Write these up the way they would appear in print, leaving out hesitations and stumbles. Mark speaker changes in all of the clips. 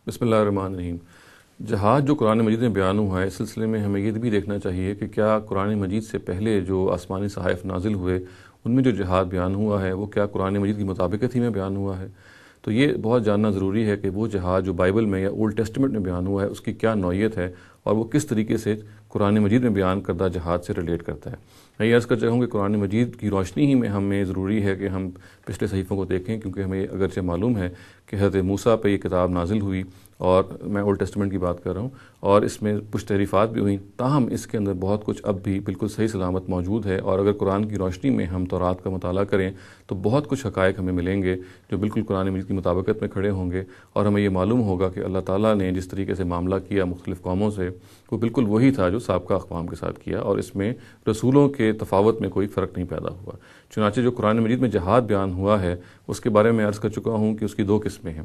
Speaker 1: بسم اللہ الرحمن الرحیم۔ جہاد جو قرآن مجید میں بیان ہوا ہے، اس سلسلے میں ہمیں یہ بھی دیکھنا چاہیے کہ کیا قرآن مجید سے پہلے جو آسمانی صحائف نازل ہوئے ان میں جو جہاد بیان ہوا ہے وہ کیا قرآن مجید کی مطابقت ہی میں بیان ہوا ہے؟ تو یہ بہت جاننا ضروری ہے کہ وہ جہاد جو بائبل میں یا اولڈ ٹیسٹمنٹ میں بیان ہوا ہے اس کی کیا نوعیت ہے اور وہ کس طریقے سے قرآن مجید میں بیان کردہ جہاد سے ریلیٹ کرتا ہے۔ میں یہ عرض کر چاہوں کہ قرآن مجید کی روشنی ہی میں ہمیں ضروری ہے کہ ہم پچھلے صحیفوں کو دیکھیں، کیونکہ ہمیں اگرچہ معلوم ہے کہ حضرت موسیٰ پہ یہ کتاب نازل ہوئی اور میں اولڈ ٹیسٹمنٹ کی بات کر رہا ہوں اور اس میں کچھ تحریفات بھی ہوئیں، تاہم اس کے اندر بہت کچھ اب بھی بالکل صحیح سلامت موجود ہے، اور اگر قرآن کی روشنی میں ہم تورات کا مطالعہ کریں تو بہت کچھ حقائق ہمیں ملیں گے جو بالکل قرآن مجید کی مطابقت میں کھڑے ہوں گے، اور ہمیں یہ معلوم ہوگا کہ اللہ تعالیٰ نے جس طریقے سے معاملہ کیا مختلف قوموں سے وہ بالکل وہی تھا جو سابقہ اقوام کے ساتھ کیا، اور اس میں رسولوں کے تفاوت میں کوئی فرق نہیں پیدا ہوا۔ چنانچہ جو قرآن مجید میں جہاد بیان ہوا ہے اس کے بارے میں عرض کر چکا ہوں کہ اس کی دو قسمیں ہیں۔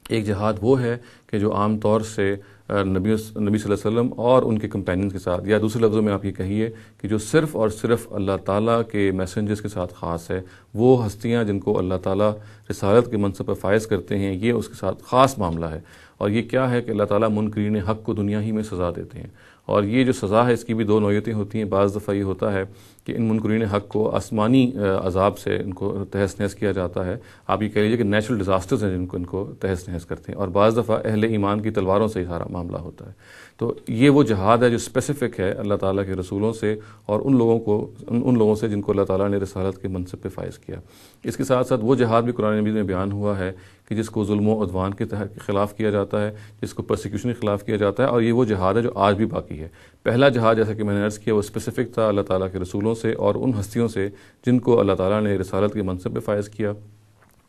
Speaker 1: ایک جہاد وہ ہے کہ جو عام طور سے نبی صلی اللہ علیہ وسلم اور ان کے کمپیننز کے ساتھ، یا دوسرے لفظوں میں آپ یہ کہیے کہ جو صرف اور صرف اللہ تعالیٰ کے میسنجرز کے ساتھ خاص ہے، وہ ہستیاں جن کو اللہ تعالیٰ رسالت کے منصب پر فائز کرتے ہیں، یہ اس کے ساتھ خاص معاملہ ہے۔ اور یہ کیا ہے کہ اللہ تعالیٰ منکرین حق کو دنیا ہی میں سزا دیتے ہیں، اور یہ جو سزا ہے اس کی بھی دو نوعیتیں ہوتی ہیں۔ بعض دفعہ یہ ہوتا ہے کہ ان منکرین حق کو آسمانی عذاب سے ان کو تہس نہس کیا جاتا ہے، آپ یہ کہہ لیجیے کہ نیچرل ڈیزاسٹرز ہیں جن کو ان کو تہس نہس کرتے ہیں، اور بعض دفعہ اہل ایمان کی تلواروں سے ہی سارا معاملہ ہوتا ہے۔ تو یہ وہ جہاد ہے جو اسپیسیفک ہے اللہ تعالیٰ کے رسولوں سے اور ان لوگوں سے جن کو اللہ تعالیٰ نے رسالت کے منصب پہ فائز کیا۔ اس کے ساتھ ساتھ وہ جہاد بھی قرآن مجید میں بیان ہوا ہے کہ جس کو ظلم و عدوان کے خلاف کیا جاتا ہے، جس کو پرسیکیوشن کے خلاف کیا جاتا ہے، اور یہ وہ جہاد ہے جو آج بھی باقی ہے۔ پہلا جہاد جیسا کہ میں نے عرض کیا وہ اسپیسیفک تھا اللہ تعالیٰ کے رسولوں سے اور ان ہستیوں سے جن کو اللہ تعالیٰ نے رسالت کے منصب پہ فائز کیا،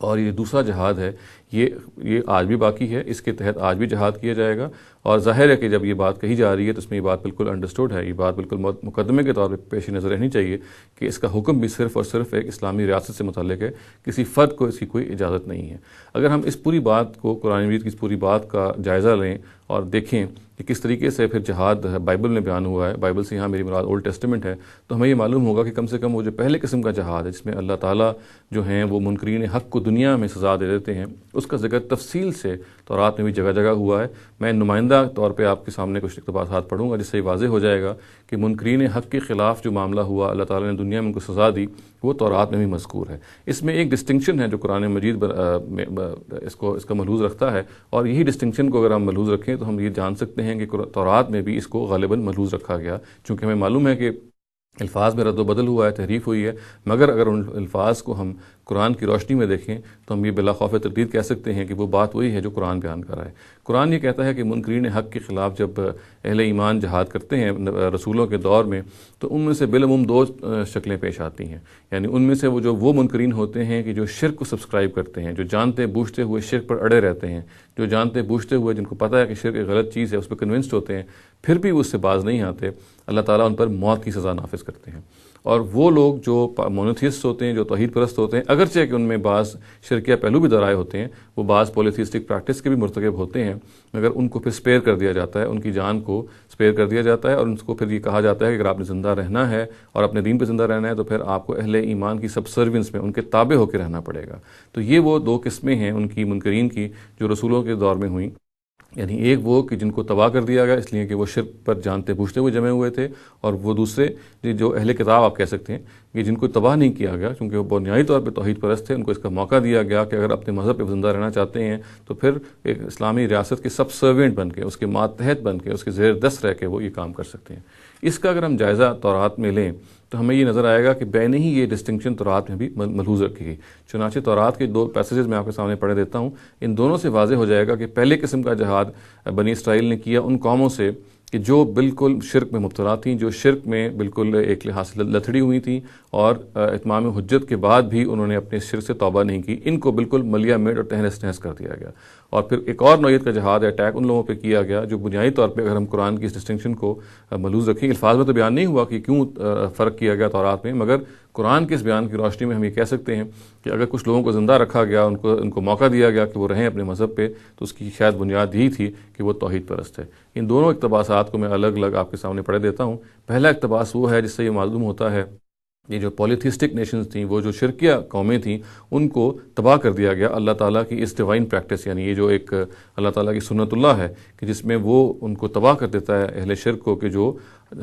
Speaker 1: اور یہ دوسرا جہاد ہے یہ آج بھی باقی ہے، اس کے تحت آج بھی جہاد کیا جائے گا۔ اور ظاہر ہے کہ جب یہ بات کہی جا رہی ہے تو اس میں یہ بات بالکل انڈرسٹوڈ ہے، یہ بات بالکل مقدمے کے طور پہ پیش نظر رہنی چاہیے کہ اس کا حکم بھی صرف اور صرف ایک اسلامی ریاست سے متعلق ہے، کسی فرد کو اس کی کوئی اجازت نہیں ہے۔ اگر ہم اس پوری بات کو قرآن مجید کی اس پوری بات کا جائزہ لیں اور دیکھیں کہ کس طریقے سے پھر جہاد بائبل میں بیان ہوا ہے، بائبل سے یہاں میری مراد اولڈ ٹیسٹمنٹ ہے، تو ہمیں یہ معلوم ہوگا کہ کم سے کم وہ جو پہلے قسم کا جہاد ہے جس میں اللہ تعالیٰ جو ہیں وہ منکرین حق کو دنیا میں سزا دے دیتے ہیں، اس کا ذکر تفصیل سے تورات میں بھی جگہ جگہ ہوا ہے۔ میں نمائندہ طور پہ آپ کے سامنے کچھ اقتباسات پڑھوں گا جس سے یہ واضح ہو جائے گا کہ منکرین حق کے خلاف جو معاملہ ہوا، اللہ تعالیٰ نے دنیا میں ان کو سزا دی، وہ تورات میں بھی مذکور ہے۔ اس میں ایک ڈسٹنکشن ہے جو قرآن مجید اس کا ملحوظ رکھتا ہے، اور یہی ڈسٹنکشن کو اگر ہم ملحوظ رکھیں تو ہم یہ جان سکتے ہیں کہ تورات میں بھی اس کو غالباً ملحوظ رکھا گیا، چونکہ ہمیں معلوم ہے کہ الفاظ میں رد و بدل ہوا ہے، تحریف ہوئی ہے، مگر اگر ان الفاظ کو ہم قرآن کی روشنی میں دیکھیں تو ہم یہ بلا خوف تردید کہہ سکتے ہیں کہ وہ بات وہی ہے جو قرآن بیان کر رہا ہے۔ قرآن یہ کہتا ہے کہ منکرین حق کے خلاف جب اہل ایمان جہاد کرتے ہیں رسولوں کے دور میں تو ان میں سے بالعموم دو شکلیں پیش آتی ہیں، یعنی ان میں سے وہ منکرین ہوتے ہیں کہ جو شرک کو سبسکرائب کرتے ہیں، جو جانتے بوجھتے ہوئے شرک پر اڑے رہتے ہیں، جو جانتے بوجھتے ہوئے جن کو پتہ ہے کہ شرک ایک غلط چیز ہے اس پہ کنونسڈ ہوتے ہیں، پھر بھی وہ اس سے باز نہیں آتے، اللہ تعالیٰ ان پر موت کی سزا نافذ کرتے ہیں۔ اور وہ لوگ جو مونوتھیسٹ ہوتے ہیں، جو توحید پرست ہوتے ہیں، اگرچہ کہ ان میں بعض شرکیہ پہلو بھی درائے ہوتے ہیں، وہ بعض پولیتھیسٹک پریکٹس کے بھی مرتکب ہوتے ہیں، مگر ان کو پھر سپیئر کر دیا جاتا ہے، ان کی جان کو سپیئر کر دیا جاتا ہے، اور ان کو پھر یہ کہا جاتا ہے کہ اگر آپ نے زندہ رہنا ہے اور اپنے دین پہ زندہ رہنا ہے تو پھر آپ کو اہل ایمان کی سب سروینس میں ان کے تابع ہو کے رہنا پڑے گا۔ تو یہ وہ دو قسمیں ہیں ان کی منکرین کی جو رسولوں کے دور میں ہوئیں، یعنی ایک وہ کہ جن کو تباہ کر دیا گیا اس لیے کہ وہ شرک پر جانتے بوجھتے ہوئے جمے ہوئے تھے، اور وہ دوسرے جو اہل کتاب آپ کہہ سکتے ہیں کہ جن کو تباہ نہیں کیا گیا کیونکہ وہ بنیادی طور پہ توحید پرست تھے، ان کو اس کا موقع دیا گیا کہ اگر اپنے مذہب پہ زندہ رہنا چاہتے ہیں تو پھر ایک اسلامی ریاست کے سب سرونٹ بن کے، اس کے ماتحت بن کے، اس کے زیر دست رہ کے وہ یہ کام کر سکتے ہیں۔ اس کا اگر ہم جائزہ تورات میں لیں تو ہمیں یہ نظر آئے گا کہ بین ہی یہ ڈسٹنکشن تورات میں بھی ملحوظ رکھی گئی۔ چنانچہ تورات کے دو پیسیجز میں آپ کے سامنے پڑھ دیتا ہوں، ان دونوں سے واضح ہو جائے گا کہ پہلے قسم کا جہاد بنی اسرائیل نے کیا ان قوموں سے کہ جو بالکل شرک میں مبتلا تھیں، جو شرک میں بالکل ایک لحاظ سے لتھڑی ہوئی تھیں، اور اتمام حجت کے بعد بھی انہوں نے اپنے شرک سے توبہ نہیں کی، ان کو بالکل ملیا میٹ اور تہس نہس کر دیا گیا۔ اور پھر ایک اور نوعیت کا جہاد اٹیک ان لوگوں پہ کیا گیا جو بنیادی طور پہ اگر ہم قرآن کی اس ڈسٹنکشن کو ملحوظ رکھیں، الفاظ میں تو بیان نہیں ہوا کہ کیوں فرق کیا گیا تورات میں، مگر قرآن کے اس بیان کی روشنی میں ہم یہ کہہ سکتے ہیں کہ اگر کچھ لوگوں کو زندہ رکھا گیا، ان کو موقع دیا گیا کہ وہ رہیں اپنے مذہب پہ، تو اس کی شاید بنیاد یہی تھی کہ وہ توحید پرست ہے۔ ان دونوں اقتباسات کو میں الگ الگ آپ کے سامنے پڑھ دیتا ہوں۔ پہلا اقتباس وہ ہے جس سے یہ معلوم ہوتا ہے یہ جو پولیتھیسٹک نیشنز تھیں، وہ جو شرکیہ قومیں تھیں، ان کو تباہ کر دیا گیا اللہ تعالیٰ کی اس ڈیوائن پریکٹس، یعنی یہ جو ایک اللہ تعالیٰ کی سنت اللہ ہے کہ جس میں وہ ان کو تباہ کر دیتا ہے اہل شرک کو، کہ جو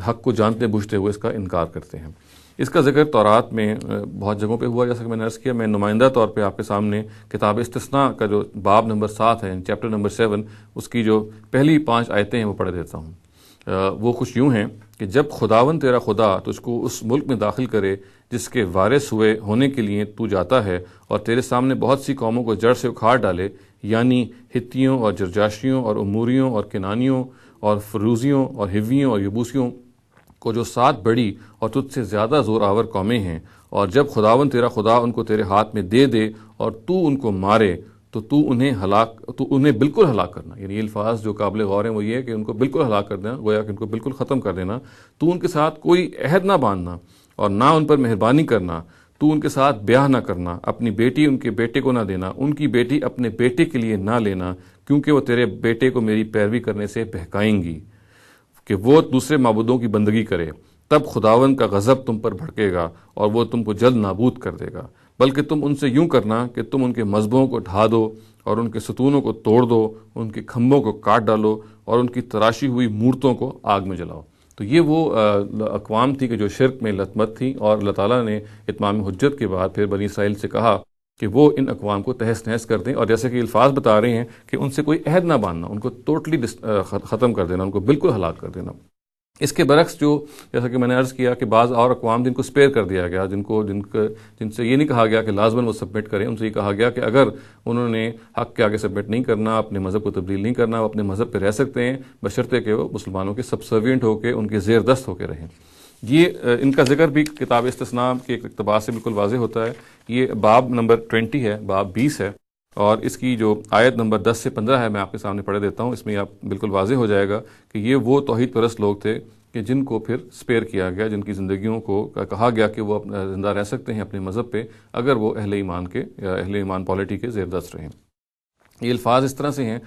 Speaker 1: حق کو جانتے بوجھتے ہوئے اس کا انکار کرتے ہیں۔ اس کا ذکر تورات میں بہت جگہوں پہ ہوا، جیسا کہ میں نے عرض کیا۔ میں نمائندہ طور پہ آپ کے سامنے کتاب استثناء کا جو باب نمبر 7 ہے، چیپٹر نمبر 7، اس کی جو پہلی 5 آیتیں ہیں وہ پڑھ دیتا ہوں۔ وہ کچھ یوں ہیں کہ جب خداوند تیرا خدا تجھ کو اس ملک میں داخل کرے جس کے وارث ہونے کے لیے تو جاتا ہے، اور تیرے سامنے بہت سی قوموں کو جڑ سے اکھاڑ ڈالے، یعنی ہتیوں اور جرجاشیوں اور اموریوں اور کنانیوں اور فروزیوں اور ہویوں اور یبوسیوں کو، جو 7 بڑی اور تجھ سے زیادہ زور آور قومیں ہیں، اور جب خداوند تیرا خدا ان کو تیرے ہاتھ میں دے دے اور تو ان کو مارے، تو انہیں بالکل ہلاک کرنا۔ یعنی یہ الفاظ جو قابل غور ہیں وہ یہ ہے کہ ان کو بالکل ہلاک کر دینا، گویا کہ ان کو بالکل ختم کر دینا۔ تو ان کے ساتھ کوئی عہد نہ باندھنا اور نہ ان پر مہربانی کرنا، تو ان کے ساتھ بیاہ نہ کرنا، اپنی بیٹی ان کے بیٹے کو نہ دینا، ان کی بیٹی اپنے بیٹے کے لیے نہ لینا، کیونکہ وہ تیرے بیٹے کو میری پیروی کرنے سے بہکائیں گی کہ وہ دوسرے معبودوں کی بندگی کرے۔ تب خداوند کا غضب تم پر بھڑکے گا اور وہ تم کو جلد نابود کر دے گا۔ بلکہ تم ان سے یوں کرنا کہ تم ان کے مذبحوں کو ڈھا دو اور ان کے ستونوں کو توڑ دو، ان کے کھمبوں کو کاٹ ڈالو اور ان کی تراشی ہوئی مورتوں کو آگ میں جلاؤ۔ تو یہ وہ اقوام تھی کہ جو شرک میں لتمت تھی، اور اللہ تعالیٰ نے اتمام حجت کے بعد پھر بنی اسرائیل سے کہا کہ وہ ان اقوام کو تہس نہس کر دیں، اور جیسے کہ الفاظ بتا رہے ہیں کہ ان سے کوئی عہد نہ باندھنا، ان کو ٹوٹلی ختم کر دینا، ان کو بالکل ہلاک کر دینا۔ اس کے برعکس جو جیسا کہ میں نے عرض کیا کہ بعض اور اقوام جن کو اسپیئر کر دیا گیا، جن سے یہ نہیں کہا گیا کہ لازماً وہ سبمٹ کریں، ان سے یہ کہا گیا کہ اگر انہوں نے حق کے آگے سبمٹ نہیں کرنا، اپنے مذہب کو تبدیل نہیں کرنا، وہ اپنے مذہب پہ رہ سکتے ہیں، بشرطے کہ وہ مسلمانوں کے سبسروینٹ ہو کے، ان کے زیر دست ہو کے رہیں۔ یہ ان کا ذکر بھی کتاب استثناء کے ایک اقتباس سے بالکل واضح ہوتا ہے۔ یہ باب نمبر 20 ہے، باب 20 ہے، اور اس کی جو آیت نمبر 10 سے 15 ہے میں آپ کے سامنے پڑھ دیتا ہوں۔ اس میں آپ بالکل واضح ہو جائے گا کہ یہ وہ توحید پرست لوگ تھے کہ جن کو پھر سپیئر کیا گیا، جن کی زندگیوں کو کہا گیا کہ وہ زندہ رہ سکتے ہیں اپنے مذہب پہ اگر وہ اہل ایمان پالیٹی کے زیر دست رہیں۔ یہ الفاظ اس طرح سے ہیں: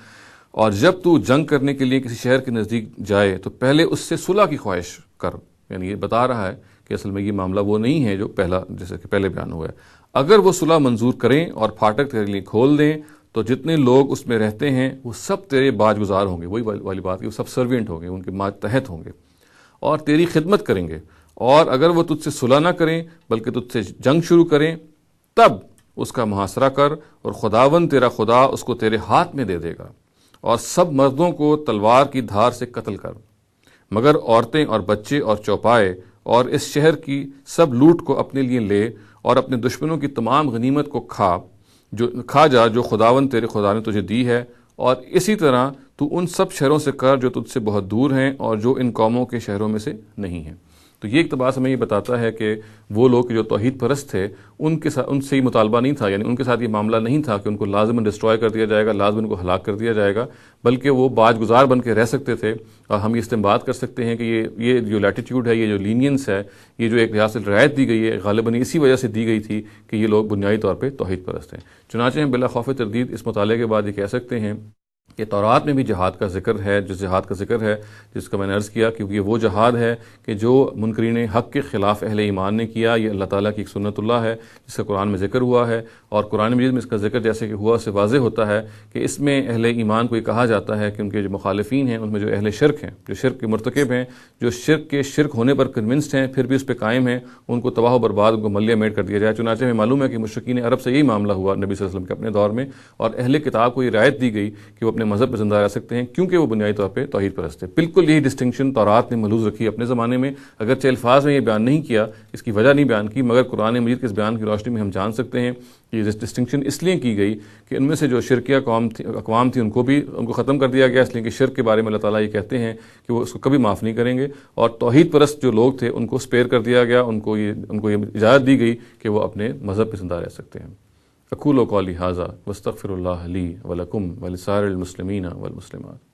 Speaker 1: اور جب تو جنگ کرنے کے لیے کسی شہر کے نزدیک جائے تو پہلے اس سے صلح کی خواہش کر۔ یعنی یہ بتا رہا ہے کہ اصل میں یہ معاملہ وہ نہیں ہے جو جیسے کہ پہلے بیان ہوا ہے۔ اگر وہ صلح منظور کریں اور پھاٹک تیرے لیے کھول دیں تو جتنے لوگ اس میں رہتے ہیں وہ سب تیرے باج گزار ہوں گے۔ وہی والی بات کہ وہ سب سروینٹ ہوں گے، ان کے ماتحت ہوں گے اور تیری خدمت کریں گے۔ اور اگر وہ تجھ سے صلح نہ کریں بلکہ تجھ سے جنگ شروع کریں، تب اس کا محاصرہ کر، اور خداوند تیرا خدا اس کو تیرے ہاتھ میں دے دے گا، اور سب مردوں کو تلوار کی دھار سے قتل کر، مگر عورتیں اور بچے اور چوپائے اور اس شہر کی سب لوٹ کو اپنے لیے لے، اور اپنے دشمنوں کی تمام غنیمت کو کھا جا جو خداوند تیرے خدا نے تجھے دی ہے، اور اسی طرح تو ان سب شہروں سے کر جو تجھ سے بہت دور ہیں اور جو ان قوموں کے شہروں میں سے نہیں ہیں۔ تو یہ اقتباس ہمیں یہ بتاتا ہے کہ وہ لوگ جو توحید پرست تھے ان سے یہ مطالبہ نہیں تھا، یعنی ان کے ساتھ یہ معاملہ نہیں تھا کہ ان کو لازماً ڈسٹروائے کر دیا جائے گا، لازماً ان کو ہلاک کر دیا جائے گا، بلکہ وہ باج گزار بن کے رہ سکتے تھے۔ اور ہم یہ استنباط کر سکتے ہیں کہ یہ جو لیٹیٹیوڈ ہے، یہ جو لینینس ہے، یہ جو ایک ریاست رعایت دی گئی ہے، غالباً اسی وجہ سے دی گئی تھی کہ یہ لوگ بنیادی طور پہ توحید پرست ہیں۔ چنانچہ ہم بلا خوف تردید اس مطالعے کے بعد یہ کہہ سکتے ہیں کہ تورات میں بھی جہاد کا ذکر ہے، جس جہاد کا ذکر ہے جس کا میں نے عرض کیا کہ یہ وہ جہاد ہے کہ جو منکرین حق کے خلاف اہل ایمان نے کیا۔ یہ اللہ تعالیٰ کی ایک سنت اللہ ہے جس کا قرآن میں ذکر ہوا ہے، اور قرآن مجید میں اس کا ذکر جیسے کہ ہوا سے واضح ہوتا ہے کہ اس میں اہل ایمان کو یہ کہا جاتا ہے کہ ان کے جو مخالفین ہیں، ان میں جو اہل شرک ہیں، جو شرک کے مرتکب ہیں، جو شرک ہونے پر کنونسڈ ہیں پھر بھی اس پہ قائم ہیں، ان کو تباہ و برباد، ان کو ملیہ میٹ کر دیا جائے۔ چنانچہ ہمیں معلوم ہے کہ مشرکین عرب سے یہی معاملہ ہوا نبی صلی اللہ علیہ وسلم کے اپنے دور میں، اور اہل کتاب کو یہ رعایت دی گئی کہ وہ اپنے مذہب پہ زندہ رہ سکتے ہیں کیونکہ وہ بنیادی طور پہ توحید پرست ہے۔ بالکل یہی ڈسٹنکشن تورات نے ملحوظ رکھی اپنے زمانے میں، اگرچہ الفاظ میں یہ بیان نہیں کیا، اس کی وجہ نہیں بیان کی، مگر قرآن مجید کے اس بیان کی روشنی میں ہم جان سکتے ہیں کہ یہ ڈسٹنکشن اس لیے کی گئی کہ ان میں سے جو شرکیہ اقوام تھی ان کو ختم کر دیا گیا، اس لیے کہ شرک کے بارے میں اللہ تعالیٰ یہ کہتے ہیں کہ وہ اس کو کبھی معاف نہیں کریں گے، اور توحید پرست جو لوگ تھے ان کو سپیئر کر دیا گیا، ان کو یہ اجازت دی گئی کہ وہ اپنے مذہب پہ زندہ رہ سکتے ہیں۔ اقول قولی ھذا واستغفر اللہ لی ولکم ولسائر المسلمین والمسلمات۔